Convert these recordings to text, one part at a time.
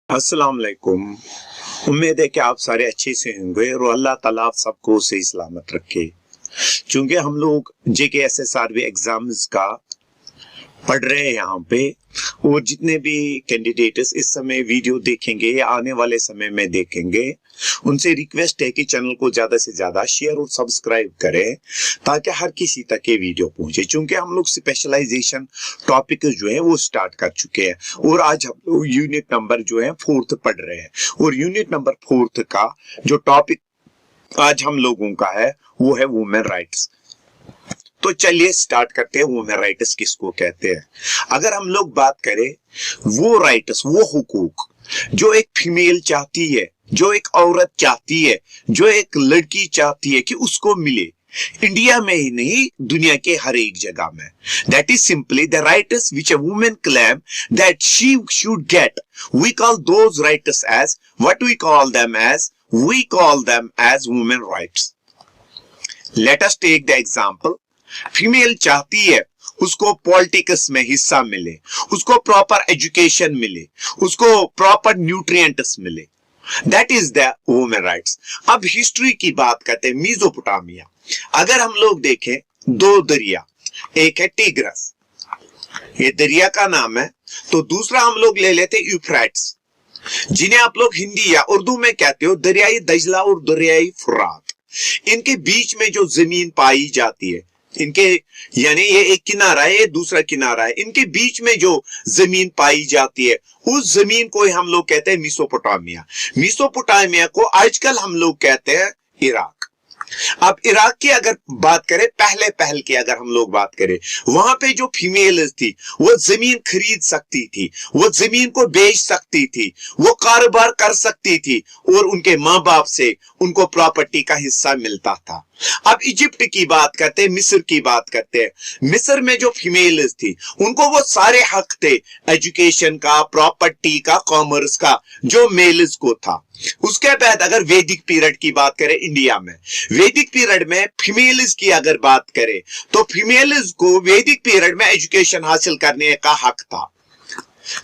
अस्सलाम वालेकुम। उम्मीद है कि आप सारे अच्छे से होंगे और अल्लाह ताला आप सबको सही सलामत रखे। चूंकि हम लोग JKSSRB एग्जाम्स का पढ़ रहे हैं यहाँ पे, और जितने भी कैंडिडेट्स इस समय वीडियो देखेंगे या आने वाले समय में देखेंगे, उनसे रिक्वेस्ट है कि चैनल को ज्यादा से ज्यादा शेयर और सब्सक्राइब करें ताकि हर किसी तक ये वीडियो पहुंचे। चूंकि हम लोग स्पेशलाइजेशन टॉपिक जो है वो स्टार्ट कर चुके हैं और आज हम लोग यूनिट नंबर जो है 4th पढ़ रहे हैं। और यूनिट नंबर 4th का जो टॉपिक आज हम लोगों का है वो है वुमेन राइट्स। तो चलिए स्टार्ट करते हैं। वुमेन राइट्स किसको कहते हैं? अगर हम लोग बात करें वो राइट्स, वो हुकूक जो एक फीमेल चाहती है, जो एक औरत चाहती है, जो एक लड़की चाहती है कि उसको मिले, इंडिया में ही नहीं दुनिया के हर एक जगह में, that is simply the rights which a woman claim that she should get. We call those rights as what we call them as, we call them as women rights. Let us take the example. Female चाहती है उसको politics में हिस्सा मिले, उसको proper education मिले, उसको proper nutrients मिले, that is the women rights. अब हिस्ट्री की बात करते हैं। मेसोपोटामिया, अगर हम लोग देखें, दो दरिया, एक है टिग्रस, ये दरिया का नाम है, तो दूसरा हम लोग ले लेते यूफ्रेट्स, जिन्हें आप लोग हिंदी या उर्दू में कहते हो दरियाई दजला और दरियाई फुरात। इनके बीच में जो जमीन पाई जाती है, इनके यानी ये एक किनारा है, ये दूसरा किनारा है, इनके बीच में जो जमीन पाई जाती है उस जमीन को हम लोग कहते हैं मेसोपोटामिया। मेसोपोटामिया को आजकल हम लोग कहते हैं इराक। अब इराक की अगर बात करें, पहले पहल की अगर हम लोग बात करें, वहां पे जो फीमेल थी वो जमीन खरीद सकती थी, वो जमीन को बेच सकती थी, वो कारोबार कर सकती थी और उनके माँ बाप से उनको प्रॉपर्टी का हिस्सा मिलता था। अब इजिप्ट की बात करते हैं, मिस्र की बात करते हैं। मिस्र में जो फीमेल्स थी उनको वो सारे हक थे एजुकेशन का, प्रॉपर्टी का, कॉमर्स का, जो मेल्स को था। उसके बाद अगर वैदिक पीरियड की बात करें, इंडिया में वैदिक पीरियड में फीमेल्स की अगर बात करें तो फीमेल्स को वैदिक पीरियड में एजुकेशन हासिल करने का हक था।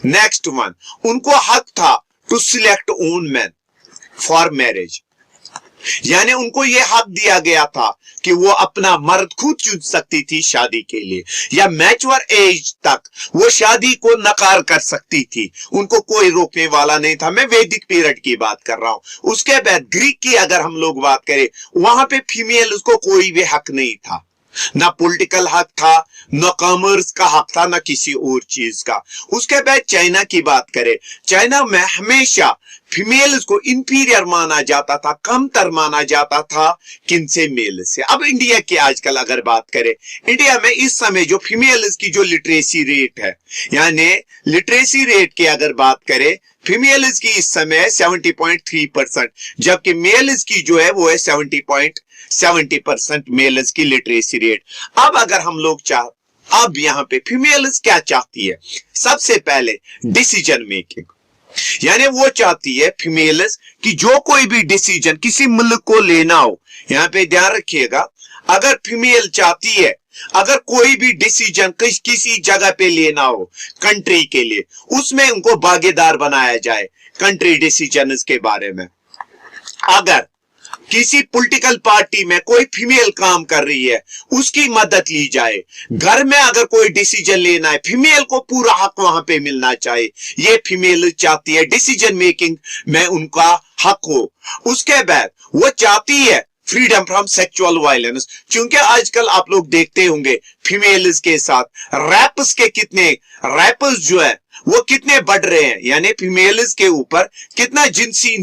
नेक्स्ट वन, उनको हक था to select own man for marriage, यानी उनको यह हक दिया गया था कि वो अपना मर्द खुद चुन सकती थी शादी के लिए, या मैच्योर एज तक वो शादी को नकार कर सकती थी, उनको कोई रोकने वाला नहीं था। मैं वैदिक पीरियड की बात कर रहा हूं। उसके बाद ग्रीक की अगर हम लोग बात करें, वहां पे फीमेल उसको कोई भी हक नहीं था, ना पॉलिटिकल हक था, ना कॉमर्स का हक था, ना किसी और चीज का। उसके बाद चाइना की बात करें, चाइना में हमेशा फीमेल्स को इंफीरियर माना जाता था, कमतर माना जाता था, किनसे? मेल से। अब इंडिया की आजकल अगर बात करें, इंडिया में इस समय जो फीमेल्स की जो लिटरेसी रेट है, यानी लिटरेसी रेट की अगर बात करें, फीमेल्स की इस समय 70.3%, जबकि मेल्स की जो है वो है 70% मेल्स की लिटरेसी रेट। अब अगर हम लोग अब यहाँ पे फीमेल्स क्या चाहती है? सबसे पहले डिसीजन मेकिंग, यानी वो चाहती है फीमेल्स कि जो कोई भी डिसीजन किसी मुल्क को लेना हो, यहाँ पे ध्यान रखिएगा, अगर फीमेल चाहती है अगर कोई भी डिसीजन किसी जगह पे लेना हो कंट्री के लिए, उसमें उनको भागीदार बनाया जाए कंट्री डिसीजन के बारे में। अगर किसी पॉलिटिकल पार्टी में कोई फीमेल काम कर रही है, उसकी मदद ली जाए। घर में अगर कोई डिसीजन लेना है, फीमेल को पूरा हक वहां पे मिलना चाहिए। ये फीमेल चाहती है डिसीजन मेकिंग में उनका हक हो। उसके बाद वो चाहती है फ्रीडम फ्रॉम सेक्सुअल वायलेंस, क्योंकि आजकल आप लोग देखते होंगे फीमेल्स के साथ रैप्स के कितने रैपर्स जो है वो कितने बढ़ रहे हैं, यानी फीमेल्स के ऊपर कितना जिनसी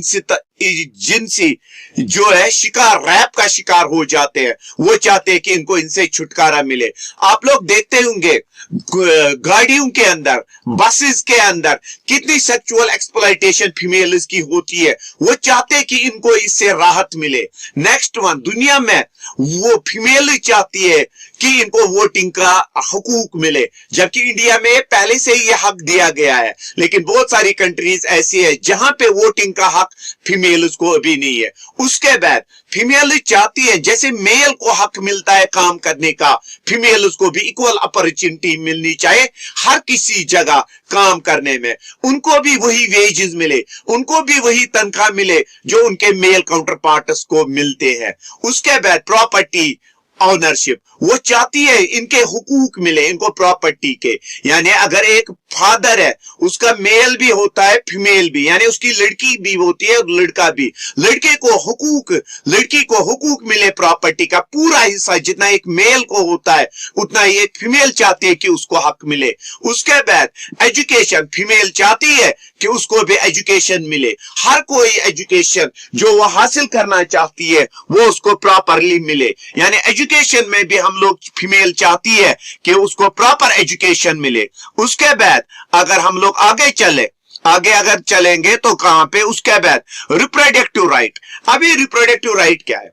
जो है शिकार, रैप का शिकार हो जाते हैं। वो चाहते हैं कि इनको इनसे छुटकारा मिले। आप लोग देखते होंगे गाड़ियों के अंदर, बसेस के अंदर कितनी सेक्सुअल एक्सप्लॉयटेशन फीमेल्स की होती है। वो चाहते हैं कि इनको इससे राहत मिले। नेक्स्ट वन, दुनिया में वो फीमेल चाहती है कि इनको वो वोटिंग का हुकूक मिले, जबकि इंडिया में पहले से ही ये हक दिया गया है। लेकिन बहुत सारी कंट्रीज ऐसी है जहां पे वोटिंग का हक फीमेल्स को अभी नहीं है। उसके बाद फीमेल चाहती है जैसे मेल को हक मिलता है काम करने का, फीमेल्स को भी इक्वल अपॉर्चुनिटी मिलनी चाहिए हर किसी जगह काम करने में। उनको भी वही वेजेस मिले, उनको भी वही तनख्वाह मिले जो उनके मेल काउंटर पार्ट्स को मिलते हैं। उसके बाद प्रॉपर्टी ऑनरशिप, वो चाहती है इनके हुकूक मिले इनको प्रॉपर्टी के। यानी अगर एक फादर है, उसका मेल भी होता है फीमेल भी, यानी उसकी लड़की भी होती है और लड़का भी। लड़की को हुकूक मिले प्रॉपर्टी का पूरा हिस्सा, जितना एक मेल को होता है उतना ही एक फीमेल चाहती है कि उसको हक मिले। उसके बाद एजुकेशन, फीमेल चाहती है कि उसको भी एजुकेशन मिले, हर कोई एजुकेशन जो वो हासिल करना चाहती है वो उसको प्रॉपरली मिले। यानी एजुकेशन में भी हम लोग फीमेल चाहती है कि उसको प्रॉपर एजुकेशन मिले। उसके बाद अगर हम लोग आगे अगर चलेंगे तो कहां पे, उसके बाद रिप्रोडक्टिव राइट। अभी रिप्रोडक्टिव राइट क्या है?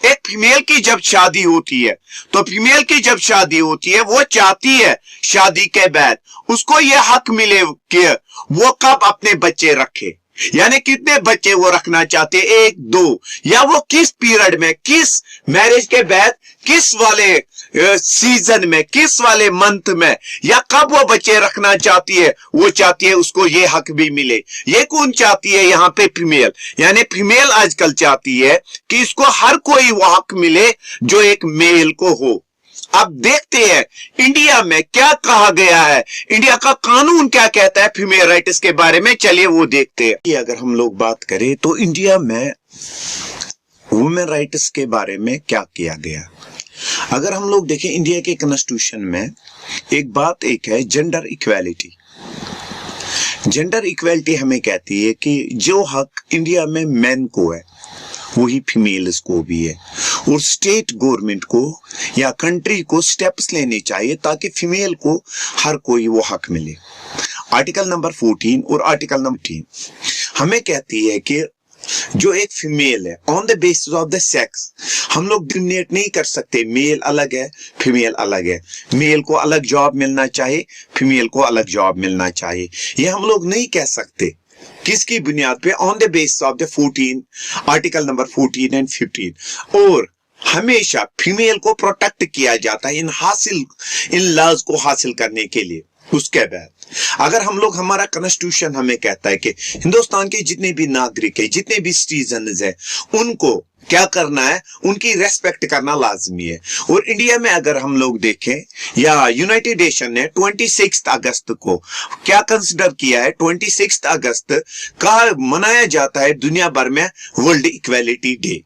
एक फीमेल की जब शादी होती है तो फीमेल की जब शादी होती है वो चाहती है शादी के बाद उसको यह हक मिले कि वो कब अपने बच्चे रखे, यानी कितने बच्चे वो रखना चाहते, 1 2, या वो किस पीरियड में, किस मैरिज के बाद, किस वाले सीजन में, किस वाले मंथ में, या कब वो बच्चे रखना चाहती है। वो चाहती है उसको ये हक भी मिले। ये कौन चाहती है? यहाँ पे फीमेल। यानी फीमेल आजकल चाहती है कि इसको हर कोई वो हक मिले जो एक मेल को हो। अब देखते हैं इंडिया में क्या कहा गया है, इंडिया का कानून क्या कहता है फीमेल राइट्स के बारे में। चलिए वो देखते हैं। अगर हम लोग बात करें तो इंडिया में वुमेन राइट्स के बारे में क्या किया गया, अगर हम लोग देखें इंडिया के कॉन्स्टिट्यूशन में एक है जेंडर इक्वालिटी। जेंडर इक्वालिटी हमें कहती है कि जो हक इंडिया में मेन को है वही फीमेल्स को भी है, और स्टेट गवर्नमेंट को या कंट्री को स्टेप्स लेने चाहिए ताकि फीमेल को हर कोई वो हक मिले। आर्टिकल नंबर 14 और आर्टिकल नंबर 18 हमें कहती है कि जो एक फीमेल है on the basis of the sex, हम लोग डिस्क्रिमिनेट नहीं कर सकते। मेल अलग है, फीमेल अलग है। मेल को अलग जॉब मिलना चाहिए, फीमेल को अलग जॉब मिलना चाहिए। ये हम लोग नहीं कह सकते। किसकी बुनियाद पे? On the basis of the 14 article number 14 and 15। और हमेशा फीमेल को प्रोटेक्ट किया जाता है इन लॉज को हासिल करने के लिए। उसके बाद अगर हम लोग, हमारा कॉन्स्टिट्यूशन हमें कहता है कि हिंदुस्तान के जितने भी नागरिक है, जितने भी सिटीजन्स है, उनको क्या करना है, उनकी रेस्पेक्ट करना लाजमी है। और इंडिया में अगर हम लोग देखें या यूनाइटेड नेशन ने 26 अगस्त को क्या कंसिडर किया है, 26 अगस्त का मनाया जाता है दुनिया भर में वर्ल्ड इक्वालिटी डे।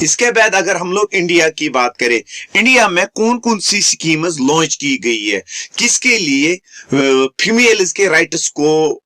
इसके बाद अगर हम लोग इंडिया की बात करें, इंडिया में कौन कौन सी स्कीम्स लॉन्च की गई है किसके लिए, फीमेल्स के राइट्स को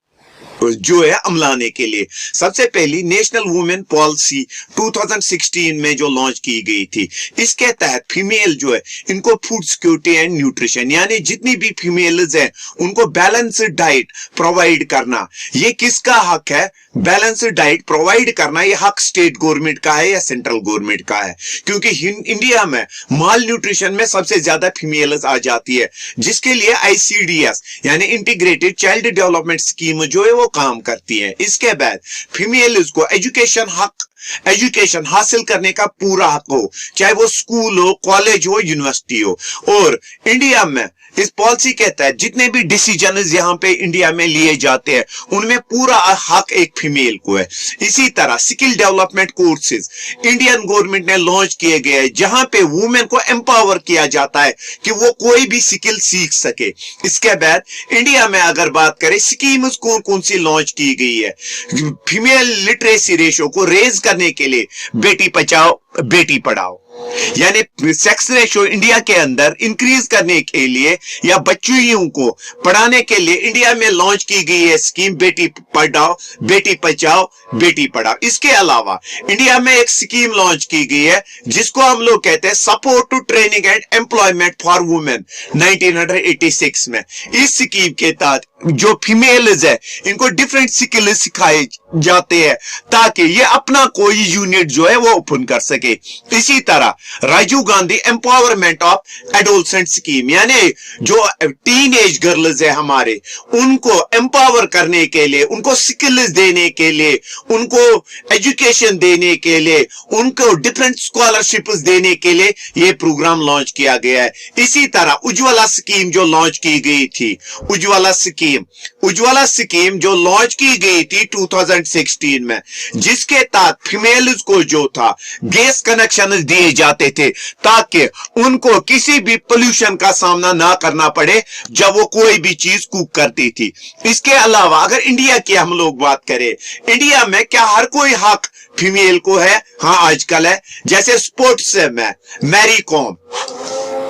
जो है अमलाने के लिए। सबसे पहली नेशनल वुमेन पॉलिसी 2016 में जो लॉन्च की गई थी, इसके तहत फीमेल जो है इनको फूड सिक्योरिटी एंड न्यूट्रिशन, यानी जितनी भी फीमेल्स हैं उनको बैलेंस्ड डाइट प्रोवाइड करना। ये किसका हक है? बैलेंस्ड डाइट प्रोवाइड करना। ये हक स्टेट गवर्नमेंट का है या सेंट्रल गवर्नमेंट का है? क्योंकि इंडिया में माल न्यूट्रिशन में सबसे ज्यादा फीमेल्स आ जाती है, जिसके लिए ICDS यानी इंटीग्रेटेड चाइल्ड डेवलपमेंट स्कीम जो है वो काम करती है। इसके बाद फीमेल्स को एजुकेशन हासिल करने का पूरा हक हो, चाहे वो स्कूल हो, कॉलेज हो, यूनिवर्सिटी हो। और इंडिया में इस पॉलिसी के तहत जितने भी डिसीजन यहाँ पे इंडिया में लिए जाते हैं उनमें पूरा हक एक फीमेल को है। इसी तरह skill development courses Indian government ने लॉन्च किए गए हैं, जहां पे वुमेन को एम्पावर किया जाता है कि वो कोई भी स्किल सीख सके। इसके बाद इंडिया में अगर बात करें स्कीम्स कौन कौन सी लॉन्च की गई है, फीमेल लिटरेसी रेशो को रेज करने के लिए बेटी बचाओ बेटी पढ़ाओ, यानी सेक्स रेशो इंडिया के अंदर इंक्रीज करने के लिए या बच्चियों को पढ़ाने के लिए इंडिया में लॉन्च की गई है स्कीम बेटी पढ़ाओ बेटी बचाओ बेटी पढ़ाओ। इसके अलावा इंडिया में एक स्कीम लॉन्च की गई है जिसको हम लोग कहते हैं support to training and employment for women 1986 में। इस स्कीम के तहत जो फीमेल्स है इनको डिफरेंट स्किल सिखाए जाते हैं ताकि ये अपना कोई यूनिट जो है वो ओपन कर सके। इसी तरह तरह Rajiv Gandhi empowerment of adolescent scheme, यानी जो टीन एज गर्ल्स है हमारे, उनको एम्पावर करने के लिए, उनको स्किल्स देने के लिए, उनको एजुकेशन देने के लिए, उनको डिफरेंट स्कॉलरशिप्स देने के लिए यह प्रोग्राम लॉन्च किया गया है। इसी तरह उज्ज्वला स्कीम जो लॉन्च की गई थी, उज्ज्वला स्कीम जो लॉन्च की गई थी 2016 में, जिसके तहत फीमेल्स को जो था गैस कनेक्शन दिए जाते थे ताकि उनको किसी भी पोल्यूशन का सामना ना करना पड़े जब वो कोई भी चीज कुक करती थी। इसके अलावा अगर इंडिया की हम लोग बात करें, इंडिया में क्या हर कोई हक फीमेल को है? हाँ, आजकल है। जैसे स्पोर्ट्स में मैरी कॉम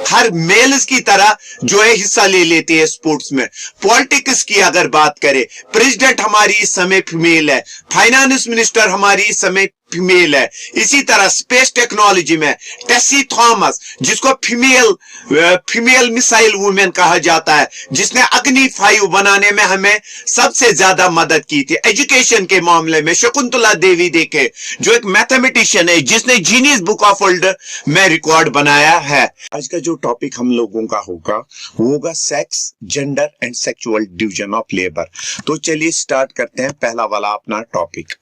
हर मेल्स की तरह जो है हिस्सा ले लेते हैं स्पोर्ट्स में। पॉलिटिक्स की अगर बात करें, प्रेसिडेंट हमारी इस समय फीमेल है, फाइनेंस मिनिस्टर हमारी इस समय फीमेल है। इसी तरह स्पेस टेक्नोलॉजी में टेसी थॉमस, जिसको फीमेल मिसाइल वुमेन कहा जाता है, जिसने अग्नि 5 बनाने में हमें सबसे ज्यादा मदद की थी। एजुकेशन के मामले में शकुंतला देवी देखे, जो एक मैथमेटिशियन है, जिसने जीनियस बुक ऑफ वर्ल्ड में रिकॉर्ड बनाया है। आज का जो टॉपिक हम लोगों का होगा वो होगा sex, gender and sexual division of labour. तो चलिए स्टार्ट करते हैं पहला वाला अपना टॉपिक।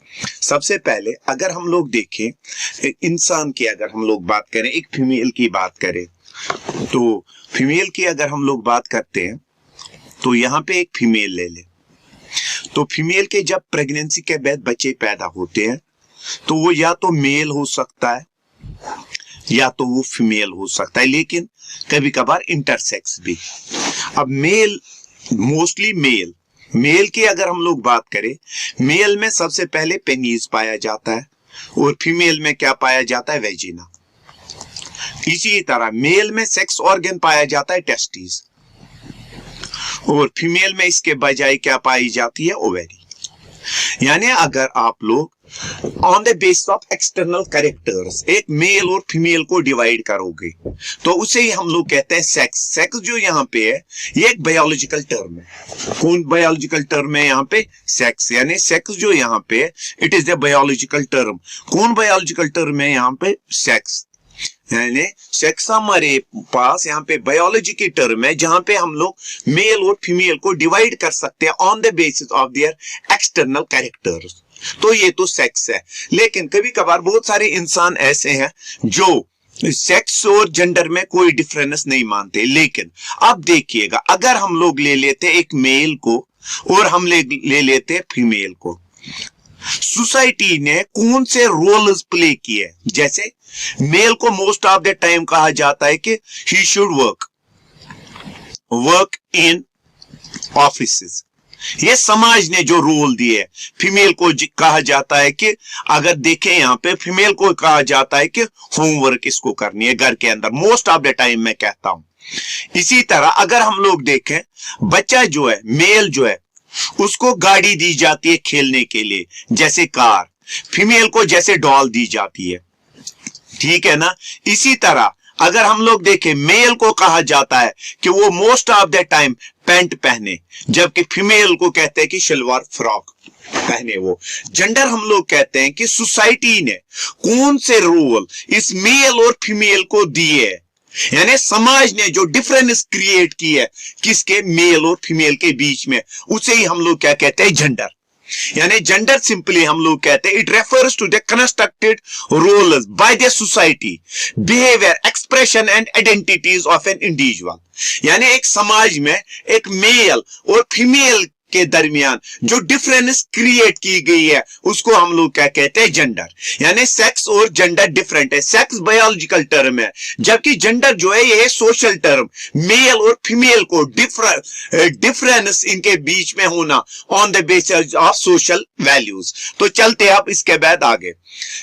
सबसे पहले अगर हम लोग देखें इंसान की, अगर हम लोग बात करें, एक फीमेल की बात करें, तो फीमेल की अगर हम लोग बात करते हैं तो यहां पे एक फीमेल ले ले, तो फीमेल के जब प्रेगनेंसी के बाद बच्चे पैदा होते हैं तो वो या तो मेल हो सकता है या तो वो फीमेल हो सकता है, लेकिन कभी कभार इंटरसेक्स भी। अब मेल, मोस्टली मेल की अगर हम लोग बात करें, मेल में सबसे पहले पेनिस पाया जाता है और फीमेल में क्या पाया जाता है? वेजिना। इसी तरह मेल में सेक्स ऑर्गन पाया जाता है टेस्टिस, और फीमेल में इसके बजाय क्या पाई जाती है? ओवेरी। यानी अगर आप लोग on the basis of external characters एक मेल और फीमेल को डिवाइड करोगे तो उसे ही हम लोग कहते हैं सेक्स। सेक्स जो यहाँ पे है ये एक बायोलॉजिकल टर्म है। कौन बायोलॉजिकल टर्म है यहाँ पे? सेक्स। यानी सेक्स जो यहाँ पे है it is a biological term. कौन बायोलॉजिकल टर्म है यहाँ पे? सेक्स। यानी सेक्स हमारे पास यहाँ पे बायोलॉजी की टर्म है जहां पे हम लोग मेल और फीमेल को डिवाइड कर सकते हैं on the basis of their external characters. तो ये तो सेक्स है। लेकिन कभी कभार बहुत सारे इंसान ऐसे हैं जो सेक्स और जेंडर में कोई डिफरेंस नहीं मानते। लेकिन अब देखिएगा, अगर हम लोग ले लेते एक मेल को और हम ले लेते फीमेल को, सोसाइटी ने कौन से रोल्स प्ले किए? जैसे मेल को मोस्ट ऑफ द टाइम कहा जाता है कि he should work in offices. ये समाज ने जो रोल दिए। फीमेल को कहा जाता है कि अगर देखें यहाँ पे फीमेल को कहा जाता है कि होमवर्क इसको करनी है घर के अंदर, मोस्ट ऑफ द टाइम मैं कहता हूं। इसी तरह अगर हम लोग देखें, बच्चा जो है मेल जो है उसको गाड़ी दी जाती है खेलने के लिए, जैसे कार। फीमेल को जैसे डॉल दी जाती है, ठीक है ना। इसी तरह अगर हम लोग देखें, मेल को कहा जाता है कि वो most of the time pant पहने, जबकि फीमेल को कहते हैं कि शलवार फ्रॉक पहने। वो जेंडर हम लोग कहते हैं कि सोसाइटी ने कौन से रोल इस मेल और फीमेल को दिए, यानी समाज ने जो डिफरेंस क्रिएट की है किसके? मेल और फीमेल के बीच में, उसे ही हम लोग क्या कहते हैं? जेंडर। यानी जेंडर सिंपली हम लोग कहते हैं it refers to the constructed roles by the society, behaviour, expression and identities of an individual. यानी एक समाज में एक मेल और फीमेल के दरमियान जो डिफरेंस क्रिएट की गई है उसको हम लोग क्या कहते हैं? जेंडर। यानी सेक्स और जेंडर डिफरेंट है। सेक्स बायोलॉजिकल टर्म है, जबकि जेंडर जो है ये सोशल टर्म। मेल और फीमेल को डिफरेंस इनके बीच में होना on the basis of social values. तो चलते आप इसके बाद आगे।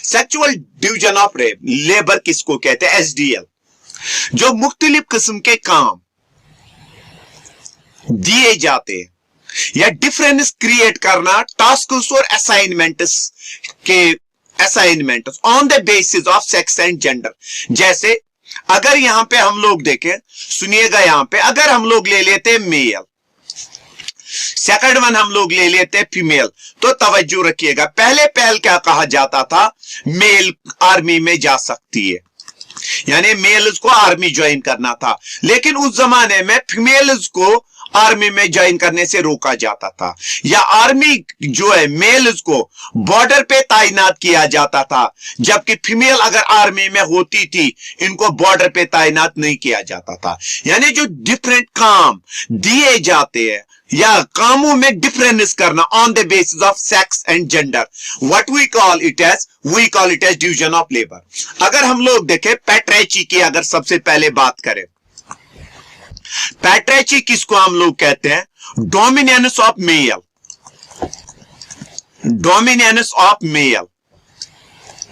सेक्सुअल डिवीजन ऑफ लेबर किसको कहते हैं? एसडीएल। जो मुख्तलिफ किस्म के काम दिए जाते हैं या डिफरेंस क्रिएट करना टास्क्स और assignment on the basis of sex and gender. जैसे अगर यहां पे हम लोग देखें, सुनिएगा, यहां पे अगर हम लोग ले लेते मेल, सेकंड वन हम लोग ले लेते फीमेल, तो तवज्जो रखिएगा, पहले क्या कहा जाता था? मेल आर्मी में जा सकती है, यानी मेल्स को आर्मी ज्वाइन करना था, लेकिन उस जमाने में फीमेल्स को आर्मी में ज्वाइन करने से रोका जाता था, या आर्मी जो है मेल्स को बॉर्डर पे तैनात किया जाता था, जबकि फीमेल अगर आर्मी में होती थी इनको बॉर्डर पे तैनात नहीं किया जाता था। यानी जो डिफरेंट काम दिए जाते हैं या कामों में डिफरेंस करना on the basis of sex and gender, what we call it as division of labour. अगर हम लोग देखें पैट्रियार्ची की अगर सबसे पहले बात करें, पैट्रियार्ची किसको हम लोग कहते हैं? Dominance of male, dominance of male,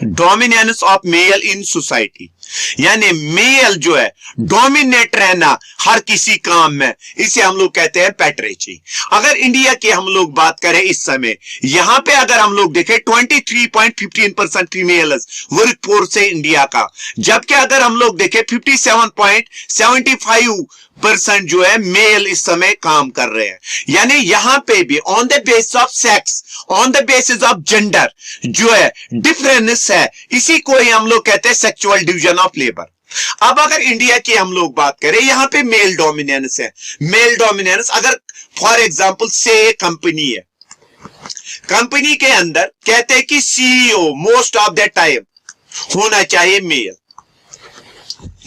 dominance of male in society, यानी मेल जो है डोमिनेट रहना हर किसी काम में, इसे हम लोग कहते हैं पैट्रियार्ची। अगर इंडिया की हम लोग बात करें इस समय, यहां पे अगर हम लोग देखें 23.15% फीमेल्स वर्क फोर्स है इंडिया का, जबकि अगर हम लोग देखें 57.75% जो है मेल इस समय काम कर रहे हैं। यानी यहां पे भी on the basis of sex, on the basis of gender जो है डिफरेंस है, इसी को ही हम लोग कहते हैं सेक्सुअल डिवीजन ऑफ लेबर। अब अगर इंडिया की हम लोग बात करें, यहां पे मेल डोमिनेंस है। मेल डोमिनेंस अगर फॉर एग्जांपल से कंपनी है, कंपनी के अंदर कहते हैं कि CEO most of the time होना चाहिए मेल,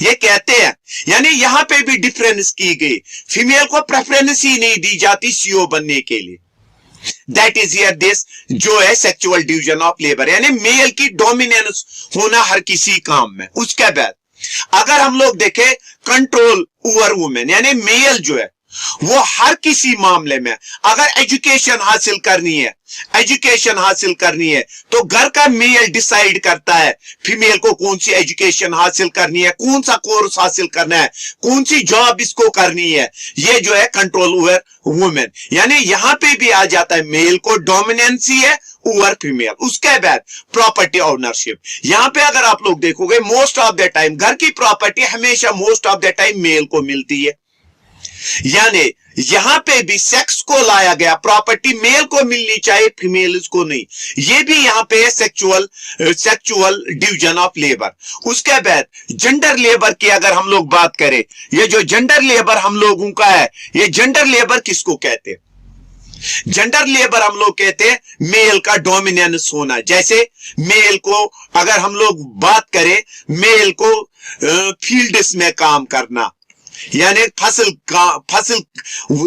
ये कहते हैं। यानी यहां पे भी डिफरेंस की गई, फीमेल को प्रेफरेंस ही नहीं दी जाती सीईओ बनने के लिए। दैट इज हियर दिस जो है सेक्सुअल डिवीजन ऑफ लेबर, यानी मेल की डोमिनेंस होना हर किसी काम में। उसके बाद अगर हम लोग देखें कंट्रोल ओवर वुमेन, यानी मेल जो है वो हर किसी मामले में अगर एजुकेशन हासिल करनी है, एजुकेशन हासिल करनी है तो घर का मेल डिसाइड करता है फीमेल को कौन सी एजुकेशन हासिल करनी है, कौन सा कोर्स हासिल करना है, कौन सी जॉब इसको करनी है। ये जो है कंट्रोल ओवर वुमेन, यानी यहां पे भी आ जाता है मेल को डोमिनेंसी है ओवर फीमेल। उसके बाद प्रॉपर्टी ओनरशिप, यहां पे अगर आप लोग देखोगे मोस्ट ऑफ द टाइम घर की प्रॉपर्टी हमेशा most of the time male को मिलती है। यानी यहां पे भी सेक्स को लाया गया, प्रॉपर्टी मेल को मिलनी चाहिए फीमेल्स को नहीं। ये भी यहां पे है सेक्सुअल डिवीजन ऑफ लेबर। उसके बाद जेंडर लेबर की अगर हम लोग बात करें, ये जो जेंडर लेबर हम लोगों का है, ये जेंडर लेबर किसको कहते हैं? जेंडर लेबर हम लोग कहते हैं मेल का डोमिनेंस होना। जैसे मेल को अगर हम लोग बात करें, मेल को फील्ड्स में काम करना, यानी फसल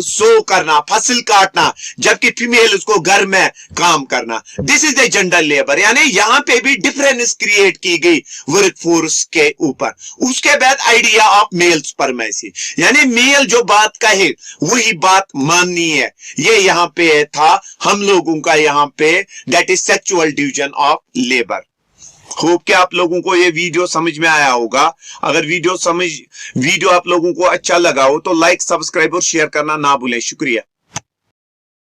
सो करना, फसल काटना, जबकि फीमेल उसको घर में काम करना। This is the gender labour, यानी यहां पे भी डिफरेंस क्रिएट की गई वर्क फोर्स के ऊपर। उसके बाद आइडिया ऑफ मेल सुपरमेसी, यानी मेल जो बात कहे वही बात माननी है, ये यहां पे था हम लोगों का यहां पे, that is sexual division of labour. Hope कि आप लोगों को ये वीडियो समझ में आया होगा। अगर वीडियो आप लोगों को अच्छा लगा हो तो लाइक, सब्सक्राइब और शेयर करना ना भूलें। शुक्रिया।